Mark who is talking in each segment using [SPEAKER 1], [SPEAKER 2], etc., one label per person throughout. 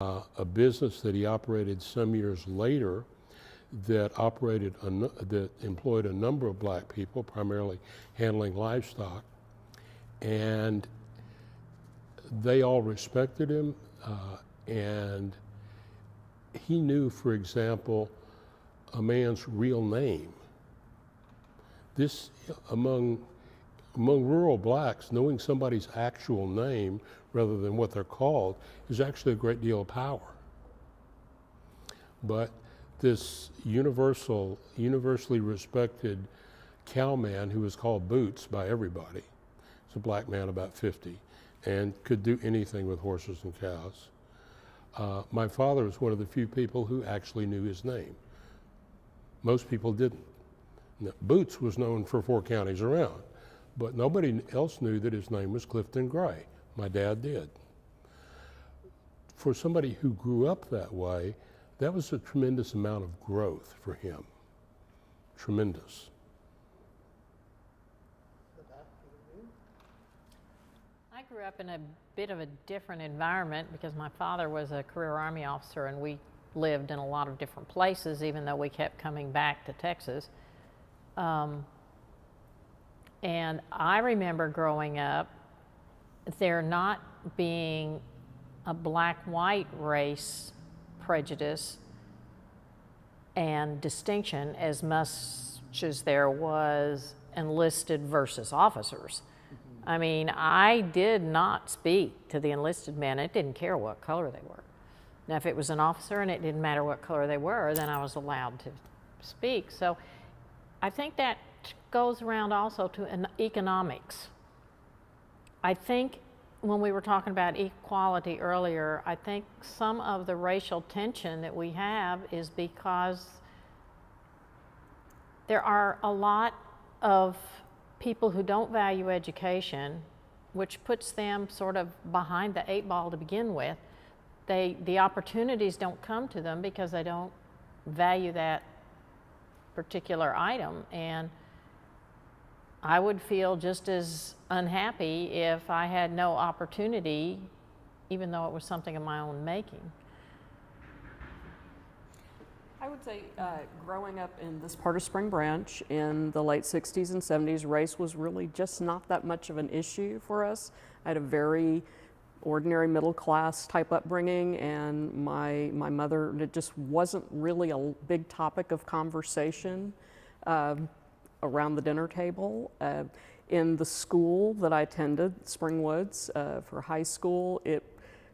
[SPEAKER 1] a business that he operated some years later that that employed a number of black people, primarily handling livestock, and they all respected him, and he knew, for example, a man's real name. This, among rural blacks, knowing somebody's actual name rather than what they're called is actually a great deal of power. But this universally respected cowman who was called Boots by everybody, he's a black man about 50, and could do anything with horses and cows. My father was one of the few people who actually knew his name. Most people didn't. Now, Boots was known for 4 counties around, but nobody else knew that his name was Clifton Gray. My dad did. For somebody who grew up that way, that was a tremendous amount of growth for him. Tremendous.
[SPEAKER 2] I grew up in a bit of a different environment because my father was a career Army officer and we lived in a lot of different places, even though we kept coming back to Texas. And I remember growing up, there not being a black-white race prejudice and distinction as much as there was enlisted versus officers. I mean, I did not speak to the enlisted men. It didn't care what color they were. Now, if it was an officer and it didn't matter what color they were, then I was allowed to speak. So I think that goes around also to economics. I think when we were talking about equality earlier, I think some of the racial tension that we have is because there are a lot of people who don't value education, which puts them sort of behind the 8 ball to begin with. The opportunities don't come to them because they don't value that particular item. And I would feel just as unhappy if I had no opportunity, even though it was something of my own making.
[SPEAKER 3] I would say growing up in this part of Spring Branch in the late 60s and 70s, race was really just not that much of an issue for us. I had a very ordinary middle class type upbringing, and my mother, it just wasn't really a big topic of conversation around the dinner table. In the school that I attended, Springwoods, for high school, it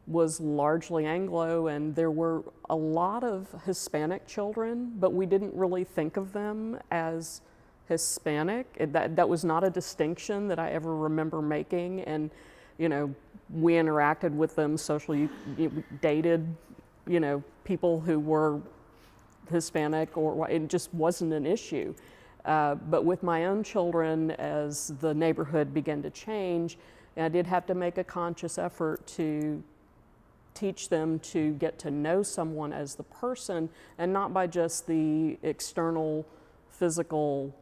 [SPEAKER 3] was largely Anglo, and there were a lot of Hispanic children, but we didn't really think of them as Hispanic. That was not a distinction that I ever remember making, and you know, we interacted with them socially, dated, you know, people who were Hispanic, or it just wasn't an issue. But with my own children, as the neighborhood began to change, I did have to make a conscious effort to teach them to get to know someone as the person and not by just the external physical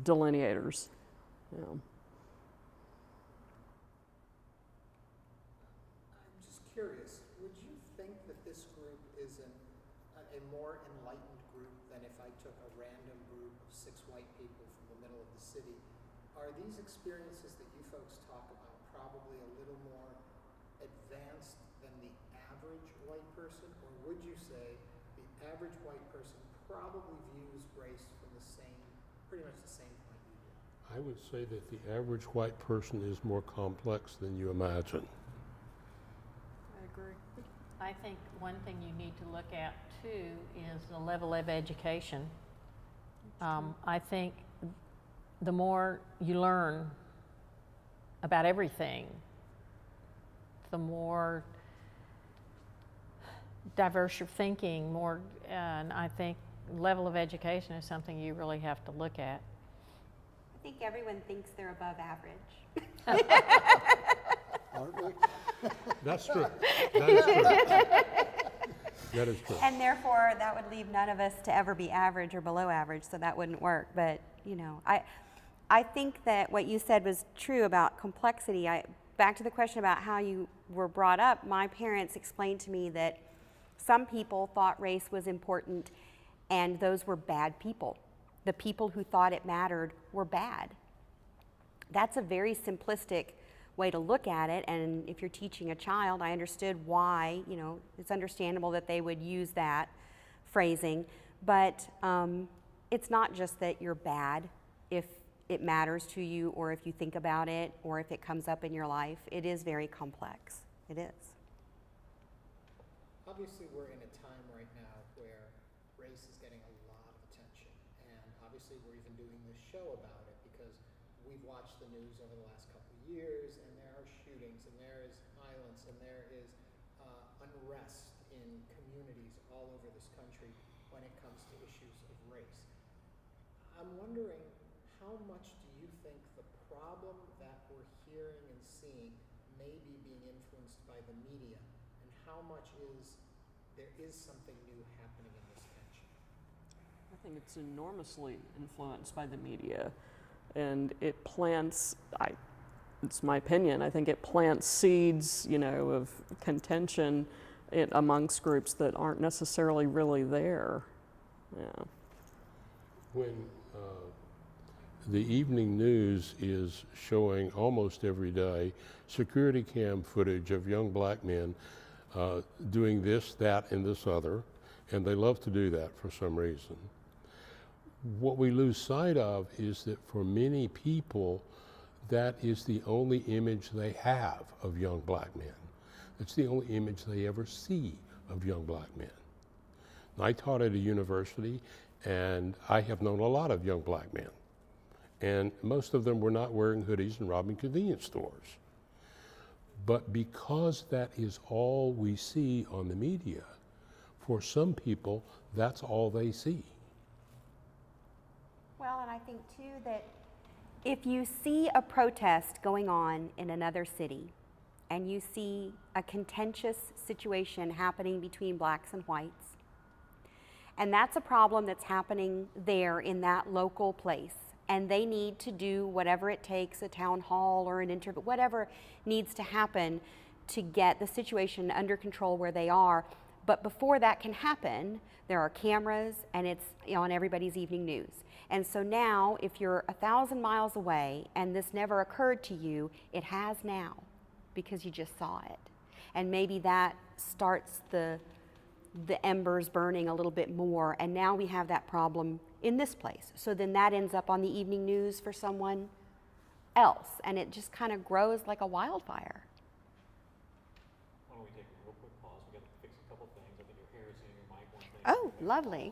[SPEAKER 3] delineators. You know.
[SPEAKER 4] I'm just curious, would you think that this group is a more enlightened group than if I took a random group of 6 white people from the middle of the city? Are these experiences that you folks talk about probably a little more advanced than the average white person, or would you say the average white person probably views race from pretty much the same point you do?
[SPEAKER 1] I would say that the average white person is more complex than you imagine.
[SPEAKER 3] I agree.
[SPEAKER 2] I think one thing you need to look at too is the level of education. I think the more you learn about everything, the more diverse your thinking, and I think level of education is something you really have to look at.
[SPEAKER 5] I think everyone thinks they're above average.
[SPEAKER 4] Aren't we?
[SPEAKER 1] That's true. That is true. That is true.
[SPEAKER 5] And therefore, that would leave none of us to ever be average or below average, so that wouldn't work. But, you know, I think that what you said was true about complexity. Back to the question about how you were brought up, my parents explained to me that Some people thought race was important, and those were bad people. The people who thought it mattered were bad. That's a very simplistic way to look at it, and if you're teaching a child, I understood why, you know, it's understandable that they would use that phrasing, but it's not just that you're bad if it matters to you, or if you think about it, or if it comes up in your life. It is very complex. It is.
[SPEAKER 4] Obviously, we're in a time right now where race is getting a lot of attention, and obviously we're even doing this show about it because we've watched the news over the last couple of years, and there are shootings, and there is violence, and there is unrest in communities all over this country when it comes to issues of race. I'm wondering, how much do you think the problem that we're hearing and seeing may be being influenced by the media, and how much there is something new happening in this tension?
[SPEAKER 3] I think it's enormously influenced by the media, and it plants, it's my opinion, I think it plants seeds, you know, of contention amongst groups that aren't necessarily really there. Yeah.
[SPEAKER 1] When the evening news is showing almost every day security cam footage of young black men doing this, that, and this other, and they love to do that for some reason. What we lose sight of is that for many people, that is the only image they have of young black men. It's the only image they ever see of young black men. I taught at a university, and I have known a lot of young black men, and most of them were not wearing hoodies and robbing convenience stores. But because that is all we see on the media, for some people, that's all they see.
[SPEAKER 5] Well, and I think too that if you see a protest going on in another city, and you see a contentious situation happening between blacks and whites, and that's a problem that's happening there in that local place, and they need to do whatever it takes, a town hall or an interview, whatever needs to happen to get the situation under control where they are. But before that can happen, there are cameras, and it's on everybody's evening news. And so now, if you're 1,000 miles away and this never occurred to you, it has now, because you just saw it. And maybe that starts the embers burning a little bit more, and now we have that problem in this place. So then that ends up on the evening news for someone else, and it just kind of grows like a wildfire.
[SPEAKER 6] Why don't we take a real quick pause? We got to fix a couple things. I think your hair is in your mic. One thing.
[SPEAKER 5] Oh, lovely.